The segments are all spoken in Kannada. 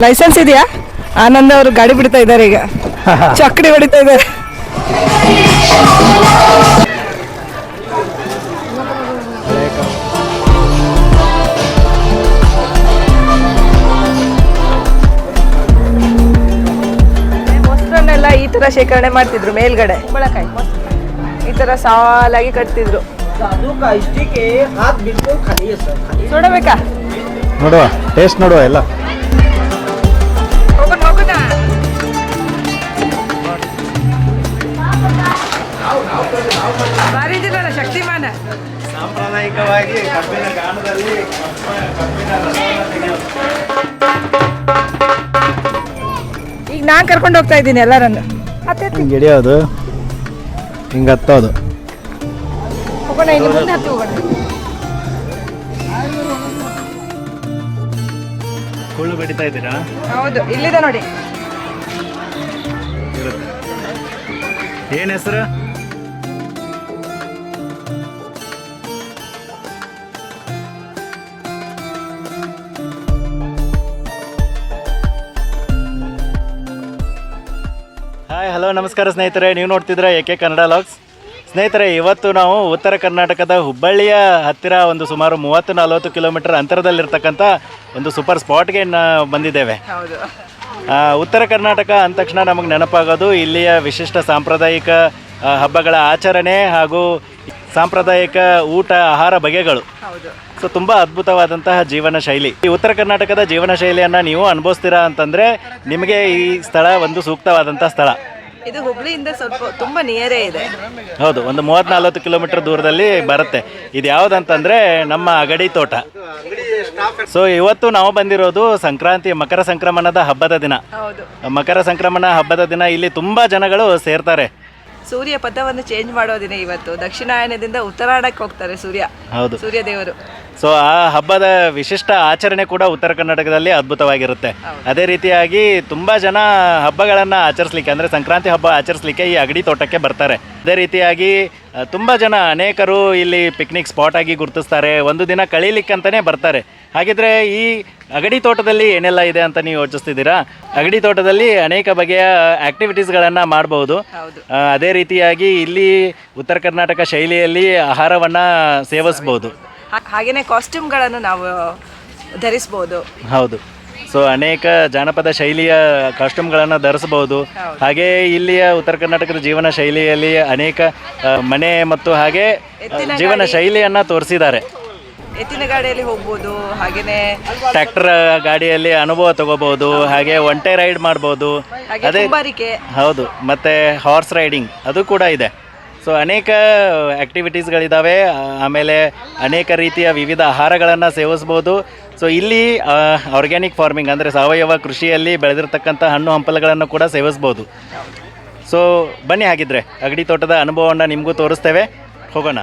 ಲೈಸೆನ್ಸ್ ಇದೆಯಾ? ಆನಂದ್ ಅವರು ಗಾಡಿ ಬಿಡ್ತಾ ಇದ್ದಾರೆ ಈಗ, ಚಕ್ಡಿ ಹೊಡಿತಾ ಇದ್ದಾರೆ. ಮೊಸರನ್ನೆಲ್ಲ ಈ ತರ ಶೇಖರಣೆ ಮಾಡ್ತಿದ್ರು ಮೇಲ್ಗಡೆ, ಕುಂಬಳಕಾಯಿ ಈ ತರ ಸಾಲಾಗಿ ಕಟ್ತಿದ್ರು. ನೋಡಬೇಕಾ? ನೋಡುವ, ಟೇಸ್ಟ್ ನೋಡುವ ಎಲ್ಲ. ಹೋಗೋಣ. ಭಾರಿ ಇದೀರಲ್ಲ ಶಕ್ತಿಮಾನ. ಸಾಂಪ್ರದಾಯಿಕವಾಗಿ ಕಬ್ಬಿನ ಗಾಣದಲ್ಲಿ ಈಗ ನಾನ್ ಕರ್ಕೊಂಡು ಹೋಗ್ತಾ ಇದ್ದೀನಿ ಎಲ್ಲರನ್ನು. ಹಿಂಗೆ ಹಿಡಿಯೋದು, ಹಿಂಗೆ ಹತ್ತೋದು. ಹೋಗೋಣ, ಇನ್ನು ಮುಂದೆ ಹತ್ತಿ ಹೋಗೋಣ. ಕುಳ್ಳು ಬಡಿತಾ ಇದ್ದೀರಾ? ಹೌದು, ಇಲ್ಲಿದೆ ನೋಡಿ. ಏನ್ ಹೆಸರು? ಹಾಯ್, ಹಲೋ, ನಮಸ್ಕಾರ ಸ್ನೇಹಿತರೆ. ನೀವು ನೋಡ್ತಿದ್ರೆ ಏಕೆ ಕನ್ನಡ ಲಾಗ್ಸ್. ಸ್ನೇಹಿತರೆ, ಇವತ್ತು ನಾವು ಉತ್ತರ ಕರ್ನಾಟಕದ ಹುಬ್ಬಳ್ಳಿಯ ಹತ್ತಿರ ಒಂದು ಸುಮಾರು 30-40 ಕಿಲೋಮೀಟರ್ ಅಂತರದಲ್ಲಿರ್ತಕ್ಕಂಥ ಒಂದು ಸೂಪರ್ ಸ್ಪಾಟ್ಗೆ ಬಂದಿದ್ದೇವೆ. ಉತ್ತರ ಕರ್ನಾಟಕ ಅಂದ ತಕ್ಷಣ ನಮಗೆ ನೆನಪಾಗೋದು ಇಲ್ಲಿಯ ವಿಶಿಷ್ಟ ಸಾಂಪ್ರದಾಯಿಕ ಹಬ್ಬಗಳ ಆಚರಣೆ ಹಾಗೂ ಸಾಂಪ್ರದಾಯಿಕ ಊಟ ಆಹಾರ ಬಗೆಗಳು. ಸೊ ತುಂಬ ಅದ್ಭುತವಾದಂತಹ ಜೀವನ ಶೈಲಿ. ಈ ಉತ್ತರ ಕರ್ನಾಟಕದ ಜೀವನ ಶೈಲಿಯನ್ನು ನೀವು ಅನುಭವಿಸ್ತೀರಾ ಅಂತಂದರೆ ನಿಮಗೆ ಈ ಸ್ಥಳ ಒಂದು ಸೂಕ್ತವಾದಂಥ ಸ್ಥಳ. ಇದು ಹುಬ್ಳಿಯಿಂದ ಸ್ವಲ್ಪ ತುಂಬಾ ನಿಯರೇ ಇದೆ. ಹೌದು, ಒಂದು 30-40 ಕಿಲೋಮೀಟರ್ ದೂರದಲ್ಲಿ ಬರುತ್ತೆ. ಇದು ಯಾವುದಂತಂದ್ರೆ ನಮ್ಮ ಅಗಡಿ ತೋಟ. ಸೊ ಇವತ್ತು ನಾವು ಬಂದಿರೋದು ಸಂಕ್ರಾಂತಿ, ಮಕರ ಸಂಕ್ರಮಣದ ಹಬ್ಬದ ದಿನ. ಮಕರ ಸಂಕ್ರಮಣ ಹಬ್ಬದ ದಿನ ಇಲ್ಲಿ ತುಂಬಾ ಜನಗಳು ಸೇರ್ತಾರೆ. ಸೂರ್ಯ ಪಥವನ್ನು ಚೇಂಜ್ ಮಾಡೋ ದಿನ ಇವತ್ತು. ದಕ್ಷಿಣಾಯನದಿಂದ ಉತ್ತರಾಯಣಕ್ಕೆ ಹೋಗ್ತಾರೆ ಸೂರ್ಯ. ಹೌದು, ಸೂರ್ಯ ದೇವರು. ಸೊ ಆ ಹಬ್ಬದ ವಿಶಿಷ್ಟ ಆಚರಣೆ ಕೂಡ ಉತ್ತರ ಕರ್ನಾಟಕದಲ್ಲಿ ಅದ್ಭುತವಾಗಿರುತ್ತೆ. ಅದೇ ರೀತಿಯಾಗಿ ತುಂಬ ಜನ ಹಬ್ಬಗಳನ್ನು ಆಚರಿಸ್ಲಿಕ್ಕೆ, ಅಂದರೆ ಸಂಕ್ರಾಂತಿ ಹಬ್ಬ ಆಚರಿಸ್ಲಿಕ್ಕೆ ಈ ಅಗಡಿ ತೋಟಕ್ಕೆ ಬರ್ತಾರೆ. ಅದೇ ರೀತಿಯಾಗಿ ತುಂಬ ಜನ ಅನೇಕರು ಇಲ್ಲಿ ಪಿಕ್ನಿಕ್ ಸ್ಪಾಟ್ ಆಗಿ ಗುರುತಿಸ್ತಾರೆ, ಒಂದು ದಿನ ಕಳೀಲಿಕ್ಕಂತಲೇ ಬರ್ತಾರೆ. ಹಾಗಿದ್ರೆ ಈ ಅಗಡಿ ತೋಟದಲ್ಲಿ ಏನೆಲ್ಲ ಇದೆ ಅಂತ ನೀವು ಯೋಚಿಸ್ತಿದ್ದೀರಾ? ಅಗಡಿ ತೋಟದಲ್ಲಿ ಅನೇಕ ಬಗೆಯ ಆಕ್ಟಿವಿಟೀಸ್ಗಳನ್ನು ಮಾಡಬಹುದು. ಅದೇ ರೀತಿಯಾಗಿ ಇಲ್ಲಿ ಉತ್ತರ ಕರ್ನಾಟಕ ಶೈಲಿಯಲ್ಲಿ ಆಹಾರವನ್ನು ಸೇವಿಸ್ಬೋದು. ಹಾಗೆಯೇ ಕಾಸ್ಟ್ಯೂಮ್ಗಳನ್ನು ನಾವು ಧರಿಸ್ಬೋದು. ಹೌದು, ಸೊ ಅನೇಕ ಜಾನಪದ ಶೈಲಿಯ ಕಾಸ್ಟ್ಯೂಮ್ಗಳನ್ನು ಧರಿಸಬಹುದು. ಹಾಗೆ ಇಲ್ಲಿಯ ಉತ್ತರ ಕರ್ನಾಟಕದ ಜೀವನ ಶೈಲಿಯಲ್ಲಿ ಅನೇಕ ಮನೆ ಮತ್ತು ಹಾಗೆ ಜೀವನ ಶೈಲಿಯನ್ನು ತೋರಿಸಿದ್ದಾರೆ. ಎತ್ತಿನ ಗಾಡಿಯಲ್ಲಿ ಹೋಗ್ಬೋದು, ಹಾಗೇನೆ ಟ್ರ್ಯಾಕ್ಟರ್ ಗಾಡಿಯಲ್ಲಿ ಅನುಭವ ತಗೋಬಹುದು, ಹಾಗೆ ಒಂಟೆ ರೈಡ್ ಮಾಡ್ಬೋದು. ಅದೇ ಹೌದು, ಮತ್ತೆ ಹಾರ್ಸ್ ರೈಡಿಂಗ್ ಅದು ಕೂಡ ಇದೆ. ಸೊ ಅನೇಕ ಆ್ಯಕ್ಟಿವಿಟೀಸ್ಗಳಿದ್ದಾವೆ. ಆಮೇಲೆ ಅನೇಕ ರೀತಿಯ ವಿವಿಧ ಆಹಾರಗಳನ್ನು ಸೇವಿಸ್ಬೋದು. ಸೊ ಇಲ್ಲಿ ಆರ್ಗ್ಯಾನಿಕ್ ಫಾರ್ಮಿಂಗ್ ಅಂದರೆ ಸಾವಯವ ಕೃಷಿಯಲ್ಲಿ ಬೆಳೆದಿರ್ತಕ್ಕಂಥ ಹಣ್ಣು ಹಂಪಲುಗಳನ್ನು ಕೂಡ ಸೇವಿಸ್ಬೋದು. ಸೊ ಬನ್ನಿ, ಹಾಗಿದ್ರೆ ಅಗಡಿ ತೋಟದ ಅನುಭವವನ್ನು ನಿಮಗೂ ತೋರಿಸ್ತೇವೆ. ಹೋಗೋಣ.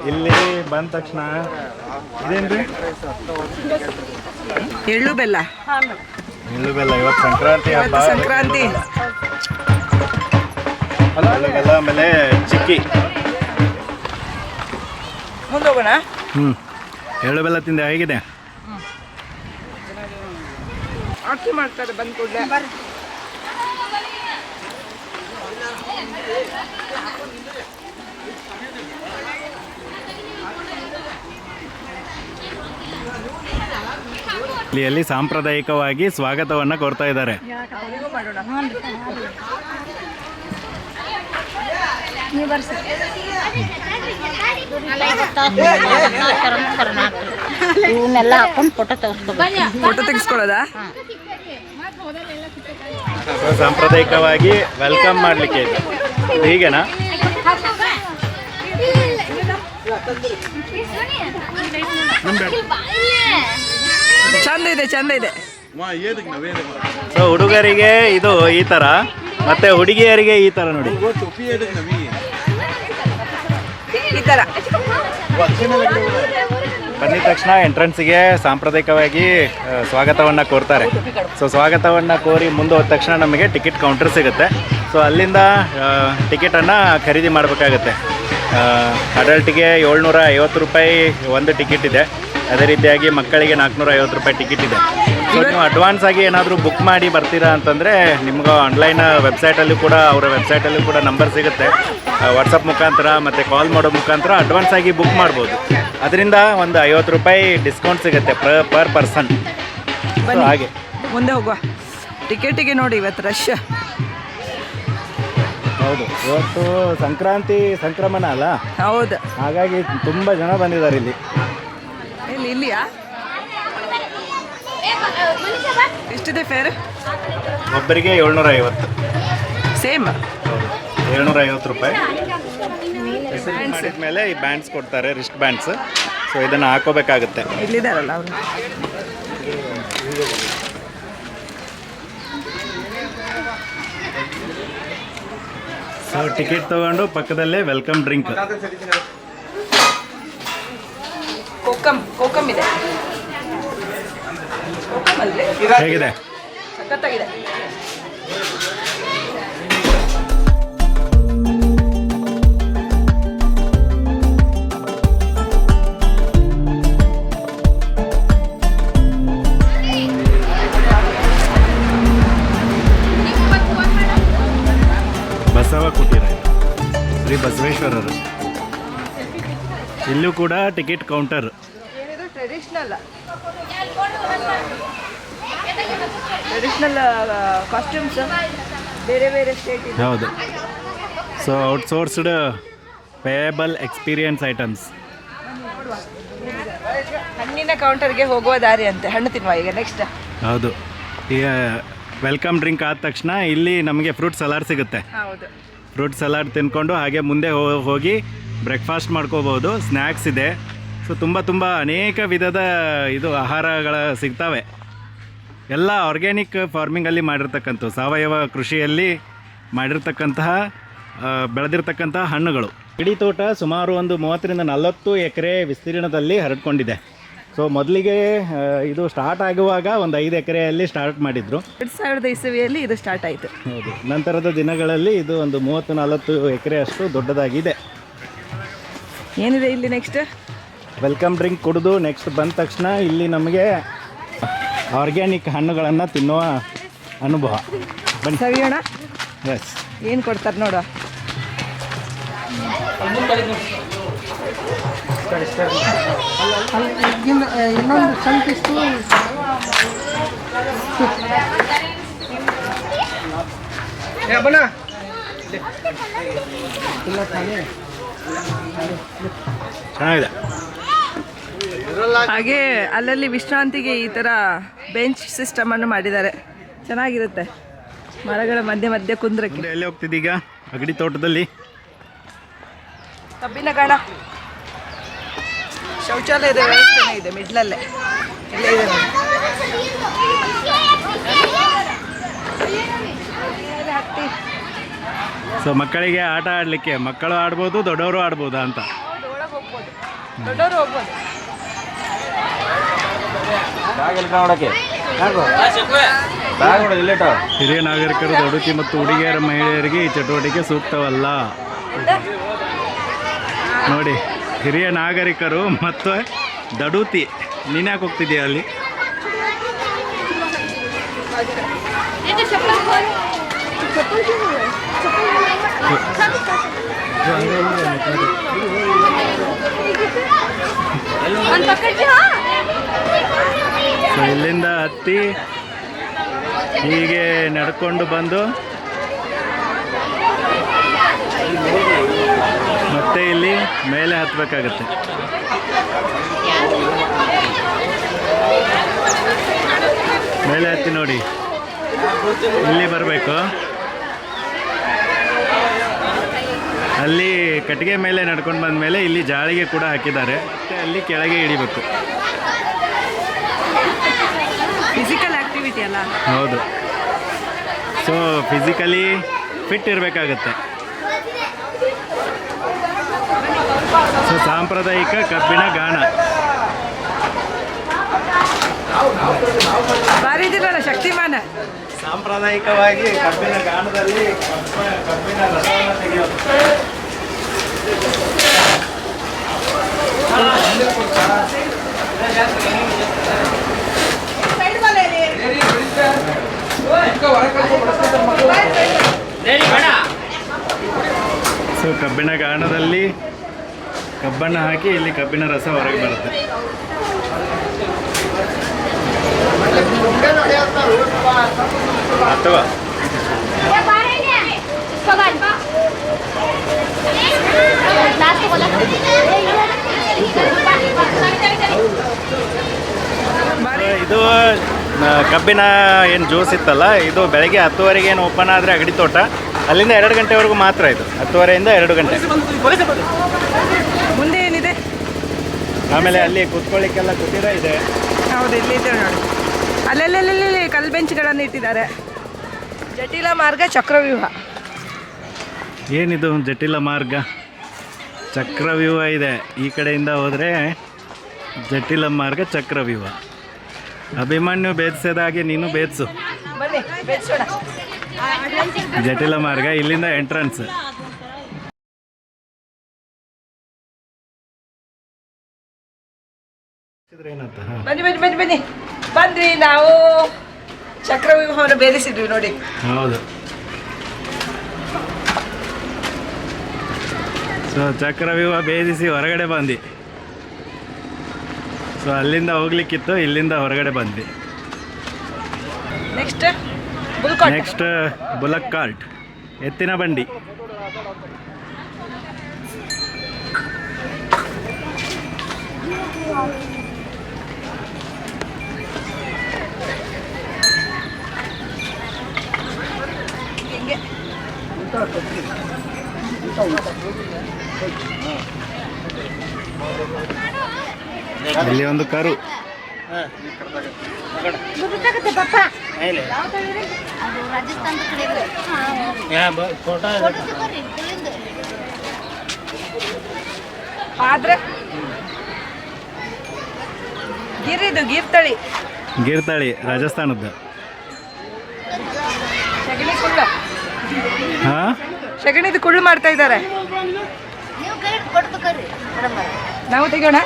ಇಲ್ಲಿ ಬಂದ ತಕ್ಷಣ ಇದೇನ್ರಿ? ಎಳ್ಳು ಬೆಲ್ಲ. ಎಳ್ಳು ಬೆಲ್ಲ. ಇವತ್ತು ಸಂಕ್ರಾಂತಿ ಹಬ್ಬ. ಸಂಕ್ರಾಂತಿ ಎಳ್ಳು ಬೆಲ್ಲ, ಆಮೇಲೆ ಚಿಕ್ಕಿ. ಮುಂದೋಗೋಣ. ಎಳ್ಳು ಬೆಲ್ಲ ತಿಂದೆ, ಹೇಗಿದೆ? ಆರತಿ ಮಾಡ್ತಾರೆ ಬಂದ ಕೂಡಲೇ. ಇಲ್ಲಿ ಸಾಂಪ್ರದಾಯಿಕವಾಗಿ ಸ್ವಾಗತವನ್ನು ಕೋರ್ತಾ ಇದ್ದಾರೆ. ಇವನ್ನೆಲ್ಲ ಹಾಕೊಂಡು ಫೋಟೋ ತೆಗೆಸ್ಕೊಳ್ಳೋದಾ? ಸಾಂಪ್ರದಾಯಿಕವಾಗಿ ವೆಲ್ಕಮ್ ಮಾಡಲಿಕ್ಕೆ ಹೀಗೆನಾ? ಚಂದ ಇದೆ, ಚಂದ ಇದೆ. ಸೊ ಹುಡುಗರಿಗೆ ಇದು ಈ ಥರ, ಮತ್ತೆ ಹುಡುಗಿಯರಿಗೆ ಈ ಥರ ನೋಡಿ. ಈ ಥರ ಬಂದಿದ ತಕ್ಷಣ ಎಂಟ್ರೆನ್ಸಿಗೆ ಸಾಂಪ್ರದಾಯಿಕವಾಗಿ ಸ್ವಾಗತವನ್ನು ಕೋರ್ತಾರೆ. ಸೊ ಸ್ವಾಗತವನ್ನು ಕೋರಿ ಮುಂದೆ ಹೋದ ತಕ್ಷಣ ನಮಗೆ ಟಿಕೆಟ್ ಕೌಂಟರ್ ಸಿಗುತ್ತೆ. ಸೊ ಅಲ್ಲಿಂದ ಟಿಕೆಟನ್ನು ಖರೀದಿ ಮಾಡಬೇಕಾಗತ್ತೆ. ಅಡಲ್ಟಿಗೆ 750 ರೂಪಾಯಿ ಒಂದು ಟಿಕೆಟ್ ಇದೆ. ಅದೇ ರೀತಿಯಾಗಿ ಮಕ್ಕಳಿಗೆ 450 ರೂಪಾಯಿ ಟಿಕೆಟ್ ಇದೆ. ಸೊ ನೀವು ಅಡ್ವಾನ್ಸ್ ಆಗಿ ಏನಾದರೂ ಬುಕ್ ಮಾಡಿ ಬರ್ತೀರಾ ಅಂತಂದರೆ ನಿಮ್ಗೆ ಆನ್ಲೈನ್ ವೆಬ್ಸೈಟಲ್ಲೂ ಕೂಡ ಅವರ ವೆಬ್ಸೈಟಲ್ಲೂ ಕೂಡ ನಂಬರ್ ಸಿಗುತ್ತೆ. ವಾಟ್ಸಪ್ ಮುಖಾಂತರ ಮತ್ತು ಕಾಲ್ ಮಾಡೋ ಮುಖಾಂತರ ಅಡ್ವಾನ್ಸ್ ಆಗಿ ಬುಕ್ ಮಾಡ್ಬೋದು. ಅದರಿಂದ ಒಂದು 50 ರೂಪಾಯಿ ಡಿಸ್ಕೌಂಟ್ ಸಿಗುತ್ತೆ ಪರ್ ಪರ್ಸನ್. ಹಾಗೆ ಮುಂದೆ ಹೋಗುವ. ಟಿಕೆಟಿಗೆ ನೋಡಿ ಇವತ್ತು ರಶ್. ಹೌದು, ಇವತ್ತು ಸಂಕ್ರಮಣ ಅಲ್ಲ, ಹೌದು, ಹಾಗಾಗಿ ತುಂಬ ಜನ ಬಂದಿದ್ದಾರೆ ಇಲ್ಲಿ. ಇಲ್ಲಿಯಾ? ಎಷ್ಟಿದೆ ಫೇರ್? ಒಬ್ಬರಿಗೆ 750. ಸೇಮ್ 750 ರೂಪಾಯಿ. ಮಾಡಿದ ಮೇಲೆ ಈ ಬ್ಯಾಂಡ್ಸ್ ಕೊಡ್ತಾರೆ, ರಿಸ್ಟ್ ಬ್ಯಾಂಡ್ಸ್. ಸೊ ಇದನ್ನು ಹಾಕೋಬೇಕಾಗುತ್ತೆ. ಇಲ್ಲಿದ್ದಾರಲ್ಲ ಅವರು. ಸೊ ಟಿಕೆಟ್ ತಗೊಂಡು ಪಕ್ಕದಲ್ಲೇ ವೆಲ್ಕಮ್ ಡ್ರಿಂಕ್. ಕೋಕಮ್ ಇದೆ. ಹೇಗಿದೆ? ಸಖತ್ತಾಗಿದೆ. ಬಸವ ಕುಟೀರ, ಶ್ರೀ ಬಸವೇಶ್ವರರು. ಇಲ್ಲೂ ಕೂಡ ಟಿಕೆಟ್ ಕೌಂಟರ್. ಟ್ರೆಡಿಷ್ನಲ್ ಕಾಸ್ಟ್ಯೂಮ್ಸ್ ಬೇರೆ ಬೇರೆ ಸ್ಟೇಟ್ ಇದೆ. ಹೌದು. So outsourced payable experience items. ಹಣ್ಣಿನ ಕೌಂಟರ್ಗೆ ಹೋಗುವ ದಾರಿ ಅಂತೆ. ಹಣ್ಣು ತಿನ್ನುವ ಈಗ ನೆಕ್ಸ್ಟ್. ಹೌದು, ಈಗ ವೆಲ್ಕಮ್ ಡ್ರಿಂಕ್ ಆದ ತಕ್ಷಣ ಇಲ್ಲಿ ನಮಗೆ ಫ್ರೂಟ್ ಸಲಾಡ್ ಸಿಗುತ್ತೆ. ಹೌದು, ಫ್ರೂಟ್ ಸಲಾಡ್ ತಿನ್ಕೊಂಡು ಹಾಗೆ ಮುಂದೆ ಹೋಗಿ ಬ್ರೇಕ್ಫಾಸ್ಟ್ ಮಾಡ್ಕೋಬೋದು. ಸ್ನ್ಯಾಕ್ಸ್ ಇದೆ. ಸೊ ತುಂಬ ಅನೇಕ ವಿಧದ ಆಹಾರಗಳ ಸಿಗ್ತವೆ. ಎಲ್ಲ ಆರ್ಗ್ಯಾನಿಕ್ ಫಾರ್ಮಿಂಗಲ್ಲಿ ಮಾಡಿರ್ತಕ್ಕಂಥ, ಸಾವಯವ ಕೃಷಿಯಲ್ಲಿ ಮಾಡಿರ್ತಕ್ಕಂತಹ ಬೆಳೆದಿರ್ತಕ್ಕಂತಹ ಹಣ್ಣುಗಳು. ಇಡೀ ತೋಟ ಸುಮಾರು ಒಂದು 30-40 ಎಕರೆ ವಿಸ್ತೀರ್ಣದಲ್ಲಿ ಹರಡ್ಕೊಂಡಿದೆ. ಸೊ ಮೊದಲಿಗೆ ಇದು ಸ್ಟಾರ್ಟ್ ಆಗುವಾಗ ಒಂದು 5 ಎಕರೆಯಲ್ಲಿ ಸ್ಟಾರ್ಟ್ ಮಾಡಿದರು. 2000 ಇಸವಿಯಲ್ಲಿ ಇದು ಸ್ಟಾರ್ಟ್ ಆಯಿತು. ಹೌದು, ನಂತರದ ದಿನಗಳಲ್ಲಿ ಇದು ಒಂದು 30-40 ಎಕರೆ ಅಷ್ಟು ದೊಡ್ಡದಾಗಿದೆ. ಏನಿದೆ ಇಲ್ಲಿ ನೆಕ್ಸ್ಟ್? ವೆಲ್ಕಮ್ ಡ್ರಿಂಕ್ ಕುಡಿದು ನೆಕ್ಸ್ಟ್ ಬಂದ ತಕ್ಷಣ ಇಲ್ಲಿ ನಮಗೆ ಆರ್ಗ್ಯಾನಿಕ್ ಹಣ್ಣುಗಳನ್ನು ತಿನ್ನುವ ಅನುಭವ. ಬನ್ನಿ ಸವಿಯೋಣ. ಎಸ್, ಏನು ಕೊಡ್ತಾರೆ ನೋಡುವ. ಇನ್ನೊಂದು ಸ್ವಲ್ಪ ಇಷ್ಟು ಚೆನ್ನಾಗಿದೆ. ಹಾಗೆ ಅಲ್ಲಲ್ಲಿ ವಿಶ್ರಾಂತಿಗೆ ಈ ಥರ ಬೆಂಚ್ ಸಿಸ್ಟಮನ್ನು ಮಾಡಿದ್ದಾರೆ. ಚೆನ್ನಾಗಿರುತ್ತೆ. ಮರಗಳ ಮಧ್ಯೆ ಕುಂದ್ರಕ್ಕೆ. ಮುಂದೆ ಎಲ್ಲಿ ಹೋಗ್ತಿದ್ದೀಗ? ಅಗಡಿ ತೋಟದಲ್ಲಿ ಕಬ್ಬಿನ ಗಾಣ. ಶೌಚಾಲಯದ ವ್ಯವಸ್ಥೆನೇ ಇದೆ ಮಿಡ್ಲಲ್ಲೇ. ಇಲ್ಲೇ ಇದೆ ನೋಡಿ. ಹತ್ತಿ. ಸೊ ಮಕ್ಕಳಿಗೆ ಆಟ ಆಡಲಿಕ್ಕೆ, ಮಕ್ಕಳು ಆಡ್ಬೋದು, ದೊಡ್ಡವರು ಆಡ್ಬೋದಾ ಅಂತ. ಒಳಗೆ ಹೋಗ್ಬೋದು, ದೊಡ್ಡವರು ಹೋಗ್ಬೋದು. ಹಿರಿಯ ನಾಗರಿಕರು, ದಡುತಿ ಮತ್ತು ಹುಡುಗಿಯರ ಮಹಿಳೆಯರಿಗೆ ಈ ಚಟುವಟಿಕೆ ಸೂಕ್ತವಲ್ಲ. ನೋಡಿ, ಹಿರಿಯ ನಾಗರಿಕರು ಮತ್ತು ದಡುತಿ. ನೀನು ಯಾಕೆ ಹೋಗ್ತಿದ್ದೀಯ ಅಲ್ಲಿ? ಸೊ ಇಲ್ಲಿಂದ ಹತ್ತಿ ಹೀಗೆ ನಡ್ಕೊಂಡು ಬಂದು ಮತ್ತೆ ಇಲ್ಲಿ ಮೇಲೆ ಹತ್ತಬೇಕಾಗತ್ತೆ. ಮೇಲೆ ಹತ್ತಿ ನೋಡಿ, ಇಲ್ಲಿ ಬರಬೇಕು. ಅಲ್ಲಿ ಕಟ್ಟಿಗೆ ಮೇಲೆ ನಡ್ಕೊಂಡು ಬಂದ ಮೇಲೆ ಇಲ್ಲಿ ಜಾಳಿಗೆ ಕೂಡ ಹಾಕಿದ್ದಾರೆ. ಮತ್ತೆ ಅಲ್ಲಿ ಕೆಳಗೆ ಇಳಿಬೇಕು. ಫಿಸಿಕಲ್ ಆಕ್ಟಿವಿಟಿ ಅಲ್ಲ? ಹೌದು. ಸೊ ಫಿಸಿಕಲಿ ಫಿಟ್ ಇರಬೇಕಾಗತ್ತೆ. ಸೊ ಸಾಂಪ್ರದಾಯಿಕ ಕಬ್ಬಿನ ಗಾಣ. ಸಾಂಪ್ರದಾಯಿಕವಾಗಿ ಕಬ್ಬಿನ ಗಾಣದಲ್ಲಿ ಕಬ್ಬಿನ ರಸವನ್ನು ತೆಗೆಯೋದು. ಸೊ ಕಬ್ಬಿನ ಗಾಣದಲ್ಲಿ ಕಬ್ಬನ್ನು ಹಾಕಿ ಇಲ್ಲಿ ಕಬ್ಬಿನ ರಸ ಹೊರಗೆ ಬರುತ್ತೆ. ಅಥವಾ ಇದು ಕಬ್ಬಿನ ಏನು ಜ್ಯೂಸ್ ಇತ್ತಲ್ಲ, ಇದು ಬೆಳಗ್ಗೆ 10:00ವರೆಗೆ ಏನು ಓಪನ್ ಆದರೆ ಅಗಡಿ ತೋಟ, ಅಲ್ಲಿಂದ 2 ಗಂಟೆವರೆಗೂ ಮಾತ್ರ ಇದು. 10:30ಯಿಂದ 2 ಗಂಟೆ. ಮುಂದೆ ಏನಿದೆ? ಆಮೇಲೆ ಅಲ್ಲಿ ಕೂತ್ಕೊಳ್ಳಿಕ್ಕೆಲ್ಲ ಕುಟೀರ ಇದೆ. ಹೌದು, ಇಲ್ಲಿದೆ ನೋಡಿ. ಅಲ್ಲೆಲ್ಲೆಲ್ಲಿ ಕಲ್ಲು ಬೆಂಚ್ಗಳನ್ನು ಇಟ್ಟಿದ್ದಾರೆ. ಜಟಿಲ ಮಾರ್ಗ ಚಕ್ರವ್ಯೂಹ. ಏನಿದು ಜಟಿಲ ಮಾರ್ಗ ಚಕ್ರವ್ಯೂಹ ಇದೆ. ಈ ಕಡೆಯಿಂದ ಹೋದರೆ ಜಟಿಲ ಮಾರ್ಗ ಚಕ್ರವ್ಯೂಹ. ಅಭಿಮನ್ಯು ಭೇದಿಸಿದಾಗೆ ನೀನು ಭೇದಿಸು. ಬನ್ನಿ ಬೆಚ್ಚೋಣ. ಜಟಿಲ ಮಾರ್ಗ ಇಲ್ಲಿಂದ ಎಂಟ್ರನ್ಸ್. ಬನ್ನಿ ಬನ್ನಿ ಬನ್ನಿ ಬನ್ನಿ ಬಂದ್ವಿ ನಾವು. ಚಕ್ರವ್ಯೂಹವನ್ನು ಭೇದಿಸಿದ್ವಿ ನೋಡಿ. ಹೌದು. ಸೊ ಚಕ್ರವ್ಯೂಹ ಭೇದಿಸಿ ಹೊರಗಡೆ ಬಂದು, ಸೊ ಅಲ್ಲಿಂದ ಹೋಗ್ಲಿಕ್ಕಿತ್ತು, ಇಲ್ಲಿಂದ ಹೊರಗಡೆ ಬಂದ್ವಿ. ನೆಕ್ಸ್ಟ್ ಬುಲ್ಕಾಟ್. ನೆಕ್ಸ್ಟ್ ಬುಲಕ್ ಕಾರ್ಟ್, ಎತ್ತಿನ ಬಂಡಿ. ಹಿಂಗೆ ಇಲ್ಲಿ ಒಂದು ಕರು. ಆದ್ರೆ ಗಿರಿದು ಗೀರ್ತಳಿ. ಗೀರ್ತಳಿ ರಾಜಸ್ಥಾನದ್ದು. ಸಗಣಿ ಕುಳ್ಳು. ಹಾಂ, ಸಗಣಿದು ಕುಳ್ಳು ಮಾಡ್ತಾ ಇದ್ದಾರೆ. ನಾವು ತೆಗೋಣ.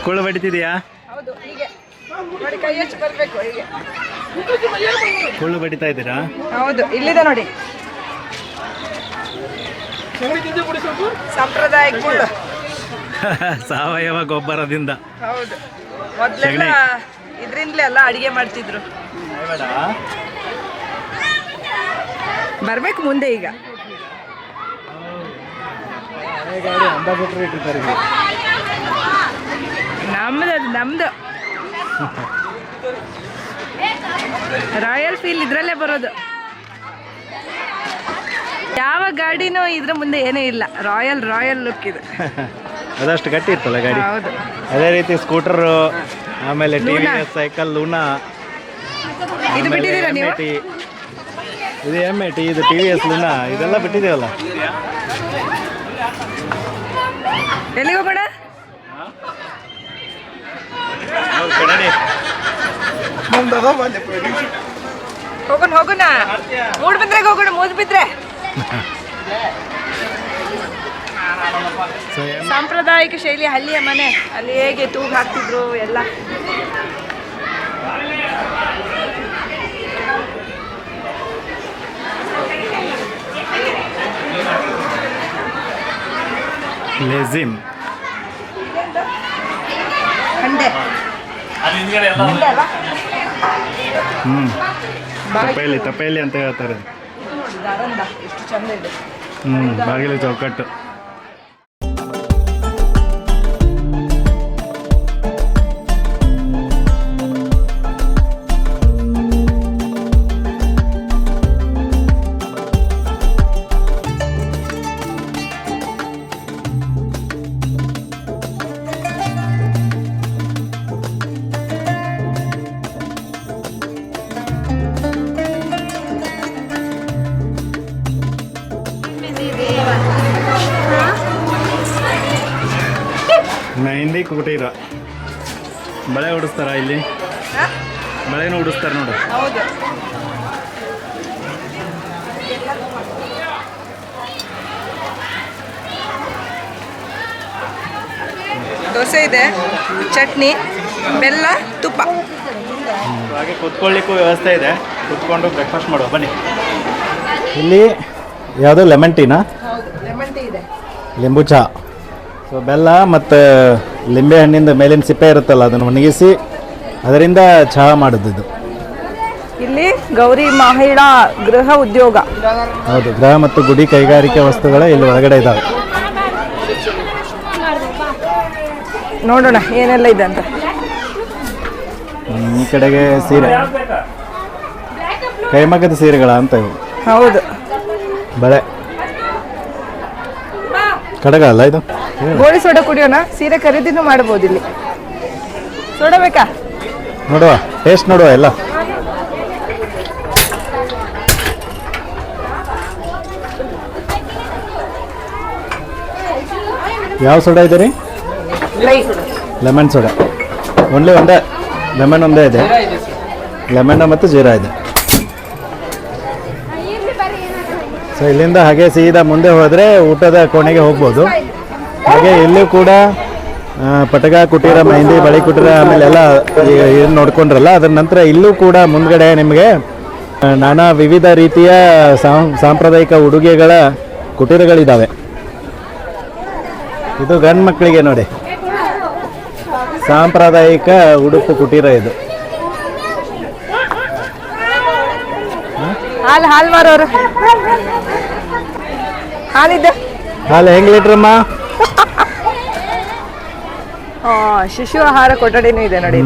ಕುಳ್ಳು ಬಡಿತಿದೆಯಾ? ಹೌದು, ಹೀಗೆ ನೋಡಿ, ಕೈ ಹಚ್ಚಿ ಬರಬೇಕು ಹೀಗೆ. ಕುಳ್ಳು ಬಡಿತಾ ಇದ್ದೀರಾ? ಹೌದು, ಇಲ್ಲಿದೆ ನೋಡಿ ಸಾಂಪ್ರದಾಯಿಕ ಕುಳ್ಳು. ಸಾವಯವ ಗೊಬ್ಬರದಿಂದ. ಹೌದು, ಮೊದಲೆಲ್ಲ ಇದರಿಂದಲೇ ಎಲ್ಲ ಅಡಿಗೆ ಮಾಡ್ತಿದ್ರು. ಬರ್ಬೇಕು ಮುಂದೆ ಈಗ. ನಮ್ದು ನಮ್ದು ರಾಯಲ್ ಫೀಲ್ ಇದ್ರಲ್ಲೇ ಬರೋದು. ಯಾವ ಗಾಡಿನೂ ಇದ್ರ ಮುಂದೆ ಏನೂ ಇಲ್ಲ. ರಾಯಲ್ ರಾಯಲ್ ಲುಕ್ ಇದೆ. ಅದಷ್ಟು ಗಟ್ಟಿ ಇರ್ತಲ್ಲ ಗಾಡಿ. ಹೌದು. ಅದೇ ರೀತಿ ಸ್ಕೂಟರು, ಆಮೇಲೆ TVS ಸೈಕಲ್ ಲೂನಾ, ಇದು ಬಿಟ್ಟಿದ್ದೀರಾ ನೀವು? ಇದು MAT, ಇದು TVS ಲೂನಾ, ಇದೆಲ್ಲ ಬಿಟ್ಟಿದ್ದೀವಲ್ಲ. ಎಲ್ಲಿಗೆ ಹೋಗೋಣ? ಹೋಗೋಣ ಹೋಗೋಣ. ಮೂಡ್ಬಿದ್ರೆಗೆ ಹೋಗೋಣ. ಮೂಡ್ಬಿದ್ರೆ ಸಾಂಪ್ರದಾಯಿಕ ಶೈಲಿ ಹಳ್ಳಿಯ ಮನೆ. ಅಲ್ಲಿ ಹೇಗೆ ತೂಗು ಹಾಕ್ತಿದ್ರು ಎಲ್ಲ. ಲೆಜಿಮ್ ಹಂಡೆ. ಹಂಡೆ ಅಲ್ಲ? ತಪೇಲಿ ಅಂತ ಹೇಳ್ತಾರೆ. ನೋಡಿ ದಾರಂದ ಎಷ್ಟು ಚಂದ ಇದೆ. ಬಾಗಿಲು ಚೌಕಟ್ಟು. ಮೆಹಂದಿ ಕುಟೀರ. ಬಳೆ ಹೊಡಿಸ್ತಾರ ಇಲ್ಲಿ? ಮಳೆನೂ ಉಡಿಸ್ತಾರೆ ನೋಡು. ಹೌದು. ದೋಸೆ ಇದೆ, ಚಟ್ನಿ, ಬೆಲ್ಲ, ತುಪ್ಪ. ಹಾಗೆ ಕೂತ್ಕೊಳ್ಳಿಕ್ಕೂ ವ್ಯವಸ್ಥೆ ಇದೆ, ಕೂತ್ಕೊಂಡು ಬ್ರೇಕ್ಫಾಸ್ಟ್ ಮಾಡುವ ಬನ್ನಿ. ಇಲ್ಲಿ ಯಾವುದು ಲೆಮನ್ ಟೀನಾ? ಲೆಮನ್ ಟೀ ಇದೆ. ಲಿಂಬು ಚಹಾ. ಸೊ ಬೆಲ್ಲ ಮತ್ತು ಲಿಂಬೆ ಹಣ್ಣಿಂದ ಮೇಲಿನ ಸಿಪ್ಪೆ ಇರುತ್ತಲ್ಲ ಅದನ್ನು ಒಣಗಿಸಿ ಅದರಿಂದ ಚಹಾ ಮಾಡೋದಿದ್ದು. ಇಲ್ಲಿ ಗೌರಿ ಮಹಿಳಾ ಗೃಹ ಉದ್ಯೋಗ. ಹೌದು, ಗೃಹ ಮತ್ತು ಗುಡಿ ಕೈಗಾರಿಕೆ ವಸ್ತುಗಳ ಇಲ್ಲಿ ಒಳಗಡೆ ಇದ್ದಾವೆ. ನೋಡೋಣ ಏನೆಲ್ಲ ಇದೆ ಅಂತ. ಈ ಕಡೆಗೆ ಸೀರೆ, ಕೈಮಗ್ಗದ ಸೀರೆಗಳ ಅಂತ ಇವು. ಹೌದು. ಬಳೆ ಕಡಗ ಅಲ್ಲ ಇದು. ಗೋಳಿ ಸೋಡಾ ಕುಡಿಯೋಣ, ಸೀರೆ ಖರೀದಿನೂ ಮಾಡ್ಬೋದು ಇಲ್ಲಿ. ಸೋಡಾ ಬೇಕಾ? ನೋಡುವ, ಟೇಸ್ಟ್ ನೋಡುವ ಎಲ್ಲ. ಯಾವ ಸೋಡಾ ಇದೆ ರೀ? Lemon soda. ಓನ್ಲಿ ಒಂದೇ ಲೆಮನ್ ಒಂದೇ ಇದೆ, ಲೆಮನ್ ಮತ್ತು ಜೀರಾ ಇದೆ. ಸೊ ಇಲ್ಲಿಂದ ಹಾಗೆ ಸೀದಾ ಮುಂದೆ ಹೋದರೆ ಊಟದ ಕೋಣೆಗೆ ಹೋಗ್ಬೋದು. ಹಾಗೆ ಇಲ್ಲೂ ಕೂಡ ಪಟಗ ಕುಟೀರ, ಮೆಹಂದಿ, ಬಳಿ ಕುಟೀರ, ಆಮೇಲೆ ಎಲ್ಲ ಏನು ನೋಡ್ಕೊಂಡ್ರಲ್ಲ ಅದರ ನಂತರ ಇಲ್ಲೂ ಕೂಡ ಮುಂದ್ಗಡೆ ನಿಮಗೆ ನಾನಾ ವಿವಿಧ ರೀತಿಯ ಸಾಂಪ್ರದಾಯಿಕ ಉಡುಗೆಗಳ ಕುಟೀರಗಳಿದ್ದಾವೆ. ಇದು ಗಂಡು ಮಕ್ಕಳಿಗೆ ನೋಡಿ ಸಾಂಪ್ರದಾಯಿಕ ಉಡುಪು ಕುಟೀರ ಇದು. ಹಾಲು ಮಾರೋರು ಹಾಲಿದ್ದೆ. ಹಾಲು ಹೆಂಗೆ ಲೀಟ್ರಮ್ಮ? ಶಿಶು ಆಹಾರ ಕೊಠಡಿನೂ ಇದೆ ನೋಡಿ.